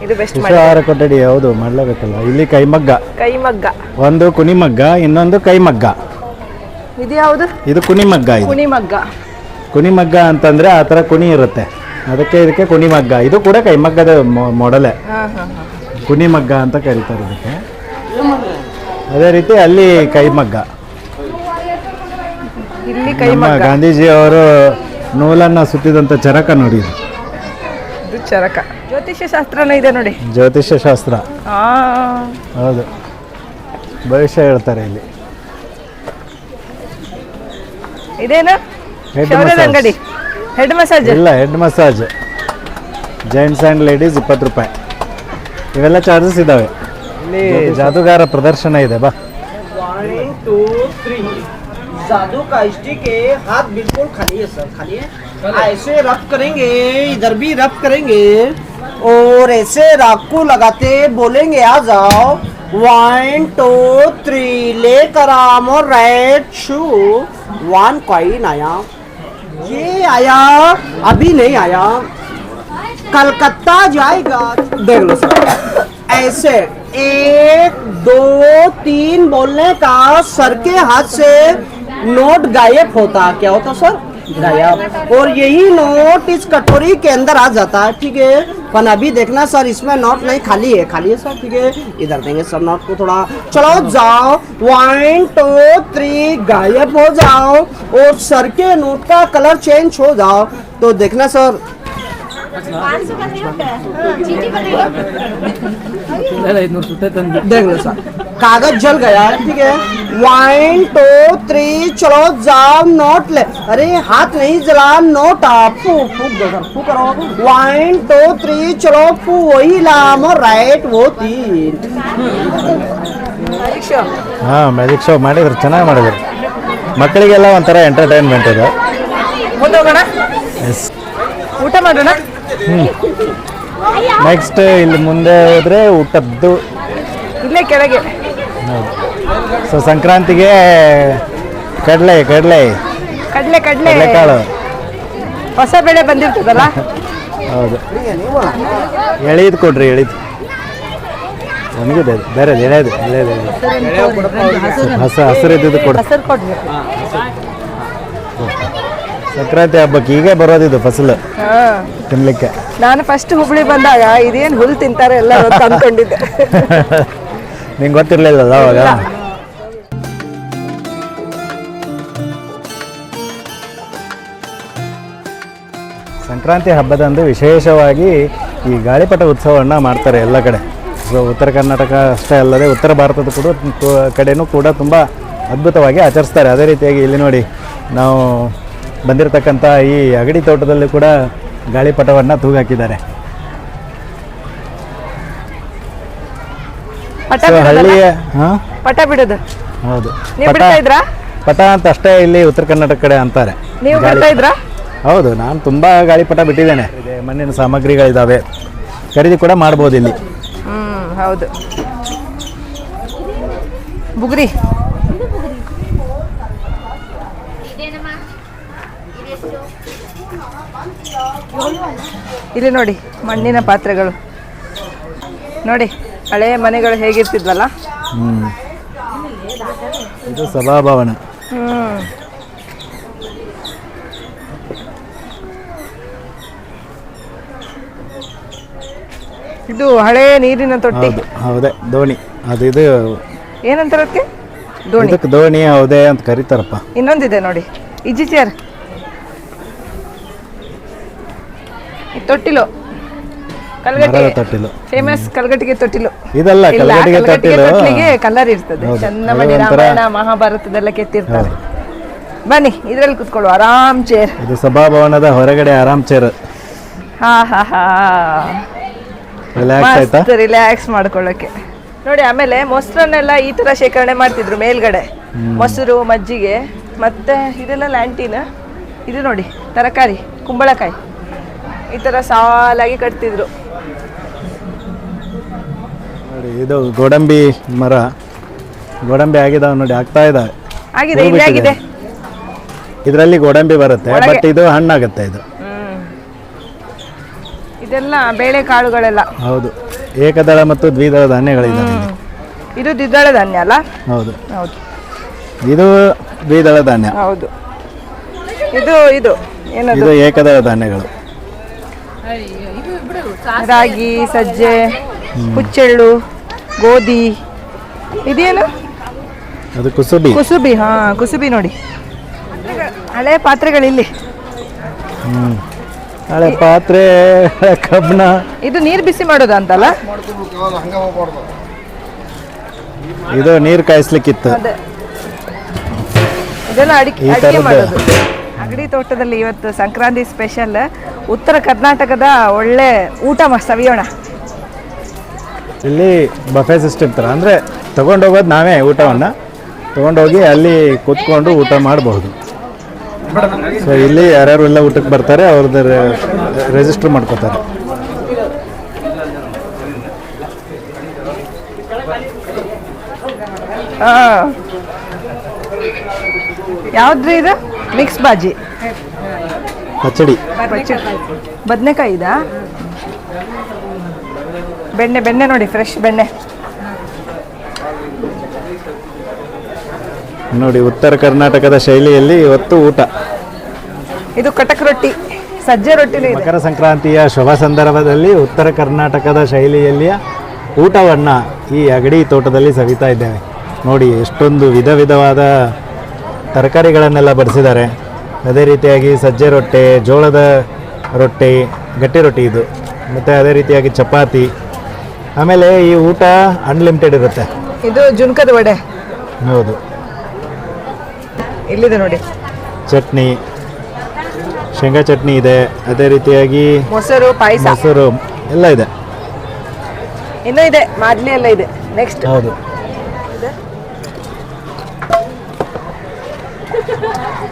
ಇದು ಬೆಸ್ಟ್. ಶಿಶು ಆಹಾರ ಕೊಠಡಿ ಹೌದು, ಮಾಡ್ಲೇಬೇಕಲ್ಲ. ಇಲ್ಲಿ ಕೈಮಗ್ಗ, ಒಂದು ಕುನಿಮಗ್ಗ, ಇನ್ನೊಂದು ಕೈಮಗ್ಗ. ಇದು ಯಾವುದು? ಇದು ಕುನಿಮಗ್ಗ. ಇದು ಕುನಿಮಗ್ಗ ಅಂತಂದ್ರೆ ಆ ಥರ ಕುಣಿ ಇರುತ್ತೆ, ಅದಕ್ಕೆ ಇದಕ್ಕೆ ಕುನಿಮಗ್ಗ. ಇದು ಕೂಡ ಕೈಮಗ್ಗದ ಮಾಡೆಲೇ, ಕುನಿಮಗ್ಗ ಅಂತ ಕರೀತಾರೆ ಇದಕ್ಕೆ. ಅದೇ ರೀತಿ ಅಲ್ಲಿ ಕೈಮಗ್ಗ. ಇಲ್ಲಿ ನಮ್ಮ ಗಾಂಧೀಜಿ ಅವರು ನೂಲನ್ನು ಸುತ್ತಿದಂಥ ಚರಕ ನೋಡಿ ಇದು. ಚರಕ. ಜ್ಯೋತಿಷ್ಯ ಶಾಸ್ತ್ರನೂ ಇದೆ ನೋಡಿ. ಜ್ಯೋತಿಷ್ಯ ಶಾಸ್ತ್ರ ಹೌದು, ಭವಿಷ್ಯ ಹೇಳ್ತಾರೆ ಇಲ್ಲಿ. ಇದೇನು? ಅಂಗಡಿ. ಹೆಡ್ ಮಸಾಜ್ ಇಲ್ಲ, head massage gents and ladies 20 ರೂಪಾಯಿ. ಇವೆಲ್ಲ ಚಾರ್ಜಸ್ ಇದ್ದಾವೆ. ಇಲ್ಲಿ ಜಾದೂಗಾರ ಪ್ರದರ್ಶನ ಇದೆ. ಬಾ. 1 2 3 जादू का स्टिक है, हाथ बिल्कुल खाली है सर, खाली है. ऐसे रब करेंगे, इधर भी रब करेंगे और ऐसे राख को लगाते बोलेंगे आ जाओ. 1 2 3 लेकर आम और राइट शू. 1 कॉइन आया, ये आया, अभी नहीं आया, कलकत्ता जाएगा. देख लो सर, ऐसे 1 2 3 बोलने का सर के हाथ से नोट गायब होता. क्या होता सर? गायब. और यही नोट इस कटोरी के अंदर आ जाता है. ठीक है, पर अभी देखना सर, इसमें नोट नहीं, खाली है, खाली है सर. ठीक है, इधर देंगे सर नोट को थोड़ा. चलो जाओ, 1 2 3 गायब हो जाओ और सर के नोट का कलर चेंज हो जाओ. तो देखना सर, देख लो सर, कागज जल गया है. ठीक है, 1 2 3 चलो जाओ नोट ले. अरे हाथ नहीं जला, नोट आप फूक दो सर, फूक करो. 1 2 3 चलो फू, वही लाम और राइट वो 3. ಹಾಂ, ಮ್ಯಾಜಿಕ್ ಶೋ ಮಾಡಿದ್ರು, ಚೆನ್ನಾಗಿ ಮಾಡಿದ್ರು. ಮಕ್ಕಳಿಗೆಲ್ಲ ಒಂಥರ ಎಂಟರ್ಟೈನ್ಮೆಂಟ್ ಇದೆ. ಮುಂದೋಗೋಣ, ಊಟ ಮಾಡೋಣ. ನೆಕ್ಸ್ಟ್ ಇಲ್ಲಿ ಮುಂದೆ ಹೋದರೆ ಊಟದ್ದು ಇಲ್ಲೇ ಕೆಳಗೆ. ಹೌದು. ಸೊ ಸಂಕ್ರಾಂತಿಗೆ ಕಡಲೆಕಾಳು ಹೊಸ ಬೆಳೆ ಬಂದಿರ್ತದಲ್ಲ. ಹೌದು, ಎಳೀದು ಕೊಡ್ರಿ, ಎಳೀದು ಒಣಗಿದೆ, ಬೇರೆ ಎಳೆದು ಹಸಿರಿದ್ದು ಕೊಡು. ಸಂಕ್ರಾಂತಿ ಹಬ್ಬಕ್ಕೆ ಹೀಗೆ ಬರೋದಿದ್ದು ಫಸಲು ತಿನ್ಲಿಕ್ಕೆ. ನಾನು ಫಸ್ಟ್ ಹುಬ್ಳಿ ಬಂದಾಗ ಇದೇನು ಹುಲ್ ತಿಂತಾರೆ ಎಲ್ಲ ಅಂತ ಅಂದ್ಕೊಂಡಿದ್ದೆ. ನಿಂಗೆ ಗೊತ್ತಿರಲಿಲ್ಲಲ್ಲ ಅವಾಗ. ಸಂಕ್ರಾಂತಿ ಹಬ್ಬದಂದು ವಿಶೇಷವಾಗಿ ಈ ಗಾಳಿಪಟ ಉತ್ಸವವನ್ನು ಮಾಡ್ತಾರೆ ಎಲ್ಲ ಕಡೆ. ಉತ್ತರ ಕರ್ನಾಟಕ ಅಷ್ಟೇ ಅಲ್ಲದೆ ಉತ್ತರ ಭಾರತದ ಕಡೆನೂ ಕೂಡ ತುಂಬ ಅದ್ಭುತವಾಗಿ ಆಚರಿಸ್ತಾರೆ. ಅದೇ ರೀತಿಯಾಗಿ ಇಲ್ಲಿ ನೋಡಿ ನಾವು ಬಂದಿರತಕ್ಕಂಥ ಈ ಅಗಡಿ ತೋಟದಲ್ಲಿ ಕೂಡ ಗಾಳಿಪಟವನ್ನು ತೂಗಾಕಿದ್ದಾರೆ. ಹಳ್ಳಿಯ ಪಟ ಬಿಡೋದು ಹೌದು, ನೀವು ಬಿಡ್ತಾ ಇದ್ರಾ? ಪಟ ಅಂತ ಅಷ್ಟೇ ಇಲ್ಲಿ ಉತ್ತರ ಕರ್ನಾಟಕ ಕಡೆ ಅಂತಾರೆ. ನೀವು ಬಿಡ್ತಾ ಇದ್ರಾ? ಹೌದು, ನಾನು ತುಂಬ ಗಾಳಿಪಟ ಬಿಟ್ಟಿದ್ದೇನೆ. ಮಣ್ಣಿನ ಸಾಮಗ್ರಿಗಳಿದ್ದಾವೆ, ಖರೀದಿ ಕೂಡ ಮಾಡ್ಬೋದು ಇಲ್ಲಿ. ಹೌದು. ಬುಗುರಿ ಇಲ್ಲಿ ನೋಡಿ, ಮಣ್ಣಿನ ಪಾತ್ರೆಗಳು ನೋಡಿ, ಹಳೆ ಮನೆಗಳು ಹೇಗಿರ್ತಿದ್ವಲ್ಲ. ಇದು ಸಭಾಭವನ. ಇದು ಹಳೆ ನೀರಿನ ತೊಟ್ಟಿ. ಹೌದೇ, ದೋಣಿ. ಅದು ಇದು ಏನಂತಾರೆ ಅದಕ್ಕೆ? ದೋಣಿ. ಇದಕ್ಕೆ ದೋಣಿ ಹೌದೇ ಅಂತ ಕರೀತಾರಪ್ಪ. ಇನ್ನೊಂದಿದೆ ನೋಡಿ, ಇಜ್ಜಿ ಚೇರ್. ತೊಟ್ಟಿಲು, ಕಲ್ಗಟ್ಟಿಗೆ ತೊಟ್ಟಿಲು, ಫೇಮಸ್ ಕಲ್ಗಟ್ಟಿಗೆ ತೊಟ್ಟಿಲು. ಇದಲ್ಲ, ಕಲ್ಗಟ್ಟಿಗೆ ತೊಟ್ಟಿಲಿಗೆ ಕಲರ್ ಇರ್ತದೆ. ಚನ್ನಮಣಿ ರಾಮಾಯಣ ಮಹಾಭಾರತದೆಲ್ಲ ಕೆತ್ತಿರ್ತಾರೆ. ಬನ್ನಿ, ಇದ್ರಲ್ಲಿ ಕುತ್ಕೊಳ್ಳು, ಆರಾಮ್ ಚೇರ್. ಇದು ಸಭಾಭವನದ ಹೊರಗಡೆ ಆರಾಮ್ ಚೇರ್. ಹಾ ಹಾ ಹಾ, ರಿಲ್ಯಾಕ್ಸ್ ಮಾಡ್ಕೊಳ್ಳೋಕೆ ನೋಡಿ. ಆಮೇಲೆ ಮೊಸರನ್ನೆಲ್ಲ ಈ ತರ ಶೇಖರಣೆ ಮಾಡ್ತಿದ್ರು ಮೇಲ್ಗಡೆ. ಮೊಸರು, ಮಜ್ಜಿಗೆ, ಮತ್ತೆ ಇದೆಲ್ಲ ಲ್ಯಾಂಟೀನ್. ಇದು ನೋಡಿ, ತರಕಾರಿ, ಕುಂಬಳಕಾಯಿ ಈ ತರ ಸಾಲಾಗಿ ಕಟ್ತಿದ್ರು. ನೋಡಿ, ಇದು ಗೋಡಂಬಿ ಮರ. ಗೋಡಂಬಿ ಆಗಿದಾವೆ ನೋಡಿ, ಆಗ್ತಾ ಇದಾವೆ. ಆಗಿದೆ, ಇಲ್ಲಿ ಆಗಿದೆ. ಇದರಲ್ಲಿ ಗೋಡಂಬಿ ಬರುತ್ತೆ, ಬಟ್ ಇದು ಹಣ್ಣಾಗುತ್ತೆ. ಇದು ಇದೆಲ್ಲ ಬೇಳೆ ಕಾಳುಗಳೆಲ್ಲ. ಹೌದು, ಏಕದಳ ಮತ್ತು ದ್ವಿದಳ ಧಾನ್ಯಗಳಿದ್ದಾವೆ. ಇದು ದ್ವಿದಳ ಧಾನ್ಯ ಅಲ್ಲ? ಹೌದು ಹೌದು, ಇದು ದ್ವಿದಳ ಧಾನ್ಯ. ಹೌದು, ಇದು ಇದು ಏನದು? ಇದು ಏಕದಳ ಧಾನ್ಯಗಳು. ರಾಗಿ, ಸಜ್ಜೆ, ಹುಚ್ಚೆಳ್ಳು, ಗೋಧಿ. ಇದೇನು? ಅದು ಕುಸುಬಿ. ಕುಸುಬಿ, ಹಾ, ಕುಸುಬಿ ನೋಡಿ. ಹಳೆ ಪಾತ್ರೆಗಳಿಲ್ಲಿ. ಹಳೆ ಪಾತ್ರೆ, ಕಬ್ಬಣ. ಇದು ನೀರು ಬಿಸಿ ಮಾಡೋದು ಅಂತಲ್ಲ? ಇದು ನೀರು ಕಾಯಿಸ್ಲಿಕ್ಕಿತ್ತು. ಇದೆಲ್ಲ ಅಡಿಗೆ ಮಾಡೋದು. ಅಗಡಿ ತೋಟದಲ್ಲಿ ಇವತ್ತು ಸಂಕ್ರಾಂತಿ ಸ್ಪೆಷಲ್ ಉತ್ತರ ಕರ್ನಾಟಕದ ಒಳ್ಳೆ ಊಟ ಸವಿಯೋಣ. ಇಲ್ಲಿ ಬಫೆ ಸಿಸ್ಟಮ್ ಥರ, ಅಂದರೆ ತೊಗೊಂಡೋಗೋದು ನಾವೇ ಊಟವನ್ನು ತೊಗೊಂಡೋಗಿ ಅಲ್ಲಿ ಕೂತ್ಕೊಂಡು ಊಟ ಮಾಡಬಹುದು. ಸೊ ಇಲ್ಲಿ ಯಾರ್ಯಾರು ಎಲ್ಲ ಊಟಕ್ಕೆ ಬರ್ತಾರೆ ಅವ್ರದ್ದು ರಿಜಿಸ್ಟರ್ ಮಾಡ್ಕೋತಾರೆ. ಯಾವ್ದ್ರಿ ಇದು? ಮಿಕ್ಸ್ ಬಾಜಿ, ಪಚಡಿ, ಬದನೆಕಾಯಿ ಇದಾ? ಬೆಣ್ಣೆ, ಬೆಣ್ಣೆ ನೋಡಿ, ಫ್ರೆಶ್ ಬೆಣ್ಣೆ ನೋಡಿ. ಉತ್ತರ ಕರ್ನಾಟಕದ ಶೈಲಿಯಲ್ಲಿ ಇವತ್ತು ಊಟ. ಇದು ಕಟಕ್ ರೊಟ್ಟಿ, ಸಜ್ಜೆ ರೊಟ್ಟಿನೇ ಇದೆ. ಮಕರ ಸಂಕ್ರಾಂತಿಯ ಶುಭ ಸಂದರ್ಭದಲ್ಲಿ ಉತ್ತರ ಕರ್ನಾಟಕದ ಶೈಲಿಯಲ್ಲಿಯ ಊಟವನ್ನು ಈ ಅಗಡಿ ತೋಟದಲ್ಲಿ ಸವಿತಾ ಇದ್ದೇವೆ. ನೋಡಿ, ಎಷ್ಟೊಂದು ವಿಧ ವಿಧವಾದ ತರಕಾರಿಗಳನ್ನೆಲ್ಲ ಬಡಿಸಿದ್ದಾರೆ. ಅದೇ ರೀತಿಯಾಗಿ ಸಜ್ಜೆ ರೊಟ್ಟೆ, ಜೋಳದ ರೊಟ್ಟಿ, ಗಟ್ಟಿ ರೊಟ್ಟಿ ಇದು, ಮತ್ತು ಅದೇ ರೀತಿಯಾಗಿ ಚಪಾತಿ. ಆಮೇಲೆ ಈ ಊಟ ಅನ್ಲಿಮಿಟೆಡ್ ಇರುತ್ತೆ. ಇದು ಜುನ್ಕದ ವಡೆ. ಹೌದು, ಇಲ್ಲಿದೆ ನೋಡಿ, ಚಟ್ನಿ, ಶೇಂಗಾ ಚಟ್ನಿ ಇದೆ. ಅದೇ ರೀತಿಯಾಗಿ ಮೊಸರು, ಪಾಯಸ, ಮೊಸರು ಎಲ್ಲ ಇದೆ. ಇನ್ನೂ ಇದೆ, ಮಾದ್ಲಿ ಎಲ್ಲ ಇದೆ. ನೆಕ್ಸ್ಟ್ ಹೌದು,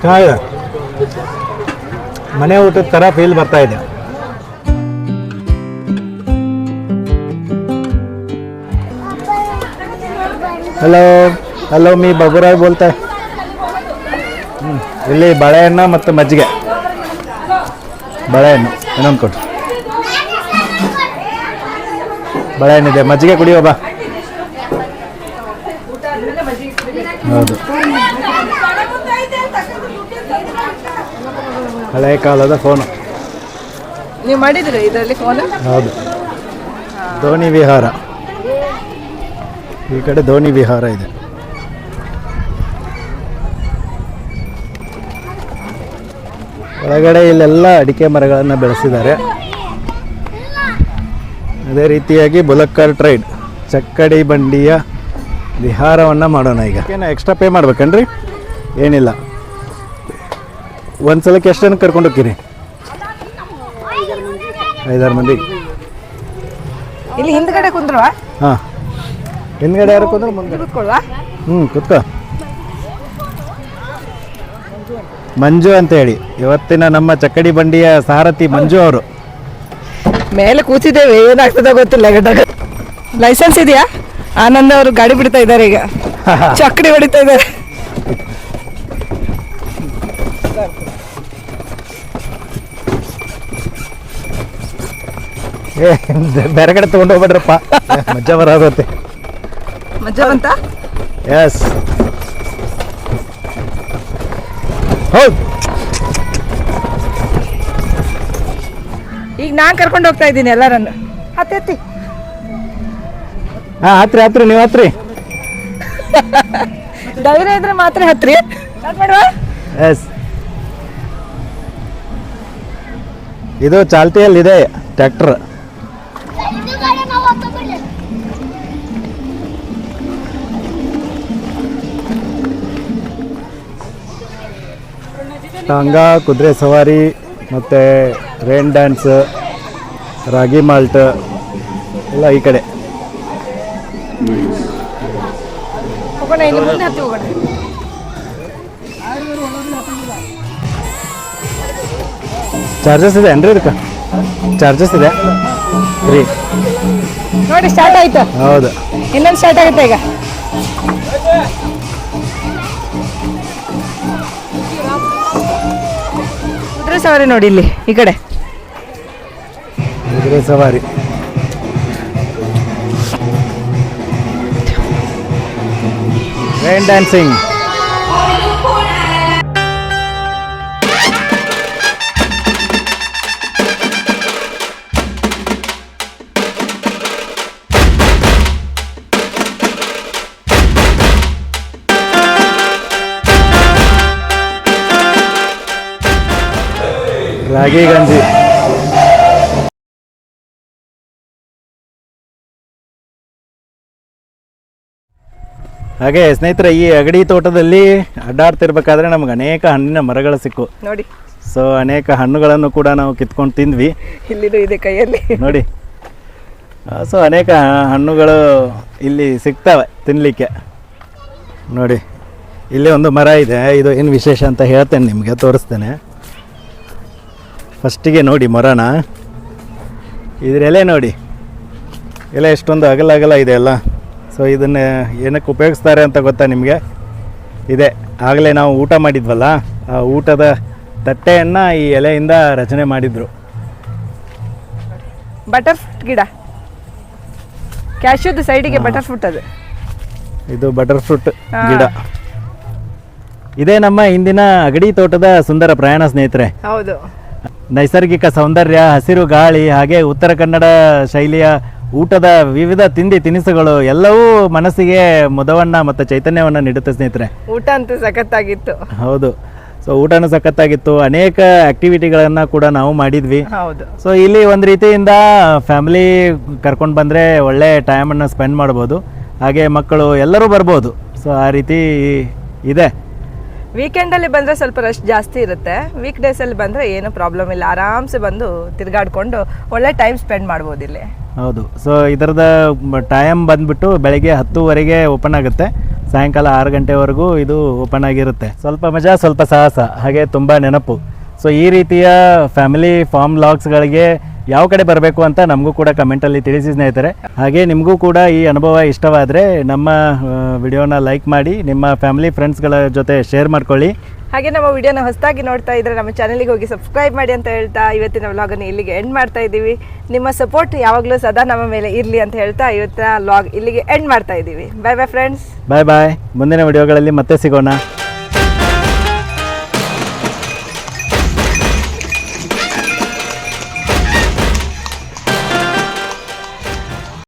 ಚೆನ್ನಾಗಿದೆ. ಮನೆ ಊಟದ ಥರ ಫೀಲ್ ಬರ್ತಾ ಇದೆ. ಹಲೋ ಹಲೋ, ಮೀ ಬಗುರಾಯ್ ಬೋಲ್ತಾ. ಇಲ್ಲಿ ಬಾಳೆಹಣ್ಣು ಮತ್ತು ಮಜ್ಜಿಗೆ. ಬಾಳೆಹಣ್ಣು ಇನ್ನೊಂದು ಕೊಟ್ಟು. ಬಾಳೆಹಣ್ಣಿದೆ, ಮಜ್ಜಿಗೆ ಕುಡಿಯೋ ಬಾ. ಹೌದು, ಹಳೆ ಕಾಲದ ಫೋನು. ನೀವು ಮಾಡಿದ್ರಿ ಇದರಲ್ಲಿ ಫೋನ್? ಹೌದು, ದೋಣಿ ವಿಹಾರ. ಈ ಕಡೆ ದೋಣಿ ವಿಹಾರ ಇದೆ. ಒಳಗಡೆ ಇಲ್ಲೆಲ್ಲ ಅಡಿಕೆ ಮರಗಳನ್ನು ಬೆಳೆಸಿದ್ದಾರೆ. ಅದೇ ರೀತಿಯಾಗಿ ಬುಲಕ್ಕರ್ ಟ್ರೈಡ್ ಚಕ್ಕಡಿ ಬಂಡಿಯ ವಿಹಾರವನ್ನು ಮಾಡೋಣ. ಈಗ ಏನು ಎಕ್ಸ್ಟ್ರಾ ಪೇ ಮಾಡ್ಬೇಕನ್ರಿ? ಏನಿಲ್ಲ. ಒಂದು ಸಲಕ್ಕೆ ಎಷ್ಟು ಜನಕ್ಕೆ ಕರ್ಕೊಂಡು ಹೋಗ್ತೀರಿ? 5-6 ಮಂದಿ. ಇಲ್ಲಿ ಹಿಂದ್ಗಡೆ ಕುಂದ್ರುವ ಹಾಂ, ಹಿಂದ್ಗಡೆ ಯಾರು ಕುಂದ್ರೆ ಮುಂದೆ ಕೂತ್ಕೊಳ್ವಾ? ಕೂತ್ಕೋ. ಮಂಜು ಅಂತ ಹೇಳಿ ಇವತ್ತಿನ ನಮ್ಮ ಚಕ್ಕಡಿ ಬಂಡಿಯ ಸಾರಥಿ ಮಂಜು ಅವರು. ಮೇಲೆ ಕೂತಿದ್ದೇವೆ, ಏನಾಗ್ತದ ಗೊತ್ತಿಲ್ಲ. ಲೈಸೆನ್ಸ್ ಇದೆಯಾ? ಆನಂದ್ ಅವರು ಗಾಡಿ ಬಿಡ್ತಾ ಇದ್ದಾರೆ ಈಗ, ಚಕ್ಕಡಿ ಹೊಡಿತಾ ಇದ್ದಾರೆ. ಏ ಬೇರೆ ಕಡೆ ತೊಗೊಂಡು ಹೋಗ್ಬೇಡ್ರಪ್ಪ, ಮಜಾ ಬರೋದತ್ತೆ. ಮಜಾ ಬಂತ? ಎಸ್, ಹೌದು. ಈಗ ನಾನ್ ಕರ್ಕೊಂಡು ಹೋಗ್ತಾ ಇದ್ದೀನಿ ಎಲ್ಲರನ್ನು. ಹತ್ತಿ ಹಾಂ, ಹತ್ರಿ ನೀವು ಹತ್ರಿ. ಧೈರ್ಯ ಇದ್ರೆ ಮಾತ್ರ ಹತ್ರಿ. ಮಾಡುವ ಎಸ್, ಇದು ಚಾಲ್ತಿಯಲ್ಲಿದೆ ಟ್ರ್ಯಾಕ್ಟರ್. ಟಾಂಗ, ಕುದುರೆ ಸವಾರಿ ಮತ್ತು ರೈನ್ ಡ್ಯಾನ್ಸ್, ರಾಗಿ ಮಾಲ್ಟ್ ಎಲ್ಲ ಈ ಕಡೆ. ಹೋಗೋಣ, ಇನ್ನು ಮುಂದೆ ಹತ್ತಿ ಹೋಗೋಣ. ಚಾರ್ಜಸ್ ಇದೆ ಏನ್ರಿ ಇದಕ್ಕೆ? ಚಾರ್ಜಸ್ ಇದೆ ಫ್ರೀ. ನೋಡಿ ಸ್ಟಾರ್ಟ್ ಆಯ್ತು. ಹೌದು, ಇನ್ನೊಂದು ಸ್ಟಾರ್ಟ್ ಆಗುತ್ತೆ ಈಗ. ಕುದುರೆ ಸವಾರಿ ನೋಡಿ ಇಲ್ಲಿ ಈ ಕಡೆ. ಕುದುರೆ ಸವಾರಿ, ರೈನ್ ಡ್ಯಾನ್ಸಿಂಗ್. ರಾಗಿ ಗಂಜಿ. ಹಾಗೆ ಸ್ನೇಹಿತರೆ, ಈ ಅಗಡಿ ತೋಟದಲ್ಲಿ ಅಡ್ಡಾಡ್ತಿರ್ಬೇಕಾದ್ರೆ ನಮ್ಗೆ ಅನೇಕ ಹಣ್ಣಿನ ಮರಗಳು ಸಿಕ್ಕು ನೋಡಿ. ಸೊ ಅನೇಕ ಹಣ್ಣುಗಳನ್ನು ಕೂಡ ನಾವು ಕಿತ್ಕೊಂಡು ತಿಂದ್ವಿ. ಇಲ್ಲಿದು ಇದೆ ಕೈಯಲ್ಲಿ ನೋಡಿ. ಸೊ ಅನೇಕ ಹಣ್ಣುಗಳು ಇಲ್ಲಿ ಸಿಗ್ತವೆ ತಿನ್ನಲಿಕ್ಕೆ. ನೋಡಿ, ಇಲ್ಲಿ ಒಂದು ಮರ ಇದೆ. ಇದು ಏನು ವಿಶೇಷ ಅಂತ ಹೇಳ್ತೇನೆ, ನಿಮಗೆ ತೋರಿಸ್ತೇನೆ. ಫಸ್ಟಿಗೆ ನೋಡಿ ಮರನ, ಇದ್ರ ಎಲೆ ನೋಡಿ, ಎಲೆ ಎಷ್ಟೊಂದು ಅಗಲ ಇದೆ ಅಲ್ಲ. ಸೊ ಇದನ್ನು ಏನಕ್ಕೆ ಉಪಯೋಗಿಸ್ತಾರೆ ಅಂತ ಗೊತ್ತಾ ನಿಮಗೆ? ಇದೆ, ಆಗಲೇ ನಾವು ಊಟ ಮಾಡಿದ್ವಲ್ಲ, ಆ ಊಟದ ತಟ್ಟೆಯನ್ನು ಈ ಎಲೆಯಿಂದ ರಚನೆ ಮಾಡಿದರು. ಬಟರ್ ಫ್ರೂಟ್ ಗಿಡ, ಕ್ಯಾಶ್ಯೂದ ಸೈಡಿಗೆ ಬಟರ್ ಫ್ರೂಟ್. ಅದು ಇದು ಬಟರ್ ಫ್ರೂಟ್ ಗಿಡ. ಇದೇ ನಮ್ಮ ಇಂದಿನ ಅಗಡಿ ತೋಟದ ಸುಂದರ ಪ್ರಯಾಣ ಸ್ನೇಹಿತರೆ. ಹೌದು. ನೈಸರ್ಗಿಕ ಸೌಂದರ್ಯ, ಹಸಿರು ಗಾಳಿ, ಹಾಗೆ ಉತ್ತರ ಕನ್ನಡ ಶೈಲಿಯ ಊಟದ ವಿವಿಧ ತಿಂಡಿ ತಿನಿಸುಗಳು ಎಲ್ಲವೂ ಮನಸ್ಸಿಗೆ ಮುದವನ್ನ ಮತ್ತು ಚೈತನ್ಯವನ್ನು ನೀಡುತ್ತೆ ಸ್ನೇಹಿತರೆ. ಊಟ ಅಂತೂ ಸಖತ್ತಾಗಿತ್ತು. ಹೌದು. ಸೊ ಊಟನೂ ಸಖತ್ತಾಗಿತ್ತು. ಅನೇಕ ಆಕ್ಟಿವಿಟಿಗಳನ್ನು ಕೂಡ ನಾವು ಮಾಡಿದ್ವಿ. ಹೌದು. ಸೊ ಇಲ್ಲಿ ಒಂದು ರೀತಿಯಿಂದ ಫ್ಯಾಮಿಲಿ ಕರ್ಕೊಂಡು ಬಂದರೆ ಒಳ್ಳೆ ಟೈಮನ್ನು ಸ್ಪೆಂಡ್ ಮಾಡ್ಬೋದು. ಹಾಗೆ ಮಕ್ಕಳು ಎಲ್ಲರೂ ಬರ್ಬೋದು. ಸೊ ಆ ರೀತಿ ಇದೆ. ವೀಕೆಂಡಲ್ಲಿ ಬಂದರೆ ಸ್ವಲ್ಪ ರಶ್ ಜಾಸ್ತಿ ಇರುತ್ತೆ. ವೀಕ್ ಡೇಸಲ್ಲಿ ಬಂದರೆ ಏನೂ ಪ್ರಾಬ್ಲಮ್ ಇಲ್ಲ, ಆರಾಮ್ಸೆ ಬಂದು ತಿರುಗಾಡ್ಕೊಂಡು ಒಳ್ಳೆ ಟೈಮ್ ಸ್ಪೆಂಡ್ ಮಾಡ್ಬೋದು ಇಲ್ಲಿ. ಹೌದು. ಸೊ ಇದರದ ಟೈಮ್ ಬಂದುಬಿಟ್ಟು ಬೆಳಗ್ಗೆ 10:00 ಓಪನ್ ಆಗುತ್ತೆ, ಸಾಯಂಕಾಲ 6 ಗಂಟೆವರೆಗೂ ಇದು ಓಪನ್ ಆಗಿರುತ್ತೆ. ಸ್ವಲ್ಪ ಮಜಾ, ಸ್ವಲ್ಪ ಸಾಹಸ, ಹಾಗೆ ತುಂಬ ನೆನಪು. ಸೊ ಈ ರೀತಿಯ ಫ್ಯಾಮಿಲಿ ಫಾರ್ಮ್ ಲಾಗ್ಸ್ಗಳಿಗೆ ಯಾವ ಕಡೆ ಬರಬೇಕು ಅಂತ ನಮಗೂ ಕೂಡ ಕಮೆಂಟಲ್ಲಿ ತಿಳಿಸಿ ಸ್ನೇಹಿತರೆ. ಹಾಗೆ ನಿಮಗೂ ಕೂಡ ಈ ಅನುಭವ ಇಷ್ಟವಾದರೆ ನಮ್ಮ ವಿಡಿಯೋನ ಲೈಕ್ ಮಾಡಿ, ನಿಮ್ಮ ಫ್ಯಾಮಿಲಿ ಫ್ರೆಂಡ್ಸ್ಗಳ ಜೊತೆ ಶೇರ್ ಮಾಡ್ಕೊಳ್ಳಿ. ಹಾಗೆ ನಮ್ಮ ವಿಡಿಯೋನ ಹೊಸದಾಗಿ ನೋಡ್ತಾ ಇದ್ರೆ ನಮ್ಮ ಚಾನಲಿಗೆ ಹೋಗಿ ಸಬ್ಸ್ಕ್ರೈಬ್ ಮಾಡಿ ಅಂತ ಹೇಳ್ತಾ ಇವತ್ತಿನ ವ್ಲಾಗನ್ನು ಇಲ್ಲಿಗೆ ಎಂಡ್ ಮಾಡ್ತಾ ಇದ್ದೀವಿ. ನಿಮ್ಮ ಸಪೋರ್ಟ್ ಯಾವಾಗಲೂ ಸದಾ ನಮ್ಮ ಮೇಲೆ ಇರಲಿ ಅಂತ ಹೇಳ್ತಾ ಇವತ್ತಿನ ವ್ಲಾಗ್ ಇಲ್ಲಿಗೆ ಎಂಡ್ ಮಾಡ್ತಾ ಇದ್ದೀವಿ. ಬಾಯ್ ಬಾಯ್ ಫ್ರೆಂಡ್ಸ್. ಬಾಯ್ ಬಾಯ್. ಮುಂದಿನ ವಿಡಿಯೋಗಳಲ್ಲಿ ಮತ್ತೆ ಸಿಗೋಣ.